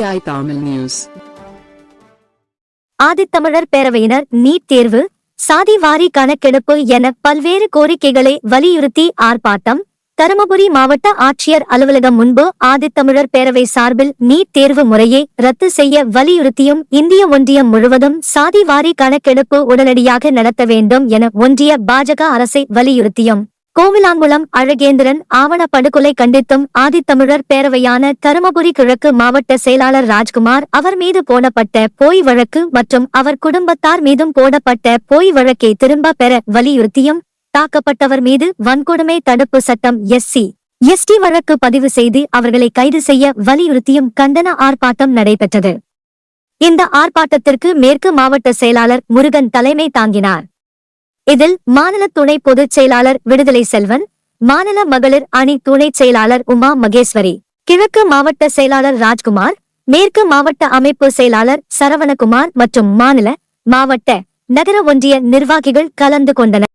TI Tamil News. ஆதித்தமிழர் பேரவையினர் NEET தேர்வு, சாதி வாரி கணக்கெடுப்பு என பல்வேறு கோரிக்கைகளை வலியுறுத்தி ஆர்ப்பாட்டம். தருமபுரி மாவட்ட ஆட்சியர் அலுவலகம் முன்பு ஆதித்தமிழர் பேரவை சார்பில் நீட் தேர்வு முறையை ரத்து செய்ய வலியுறுத்தியும் இந்திய ஒன்றியம் முழுவதும் சாதி வாரி கணக்கெடுப்பு உடனடியாக நடத்த வேண்டும் என ஒன்றிய பாஜக அரசை வலியுறுத்தியும் கோவிலாங்குளம் அழகேந்திரன் ஆவண படுகொலை கண்டித்தும் ஆதித்தமிழர் பேரவையான தருமபுரி கிழக்கு மாவட்ட செயலாளர் ராஜ்குமார் அவர் மீது போடப்பட்ட பொய் வழக்கு மற்றும் அவர் குடும்பத்தார் மீதும் போடப்பட்ட பொய் வழக்கை திரும்ப பெற வலியுறுத்தியும் தாக்கப்பட்டவர் மீது வன்கொடுமை தடுப்பு சட்டம் SC/ST வழக்கு பதிவு செய்து அவர்களை கைது செய்ய வலியுறுத்தியும் கண்டன ஆர்ப்பாட்டம் நடைபெற்றது. இந்த ஆர்ப்பாட்டத்திற்கு மேற்கு மாவட்ட செயலாளர் முருகன் தலைமை தாங்கினார். இதில் மாநில துணை பொதுச் செயலாளர் விடுதலை செல்வன், மாநில மகளிர் அணி துணை செயலாளர் உமா மகேஸ்வரி, கிழக்கு மாவட்ட செயலாளர் ராஜ்குமார், மேற்கு மாவட்ட அமைப்பு செயலாளர் சரவணகுமார் மற்றும் மாநில, மாவட்ட, நகர ஒன்றிய நிர்வாகிகள் கலந்து கொண்டனர்.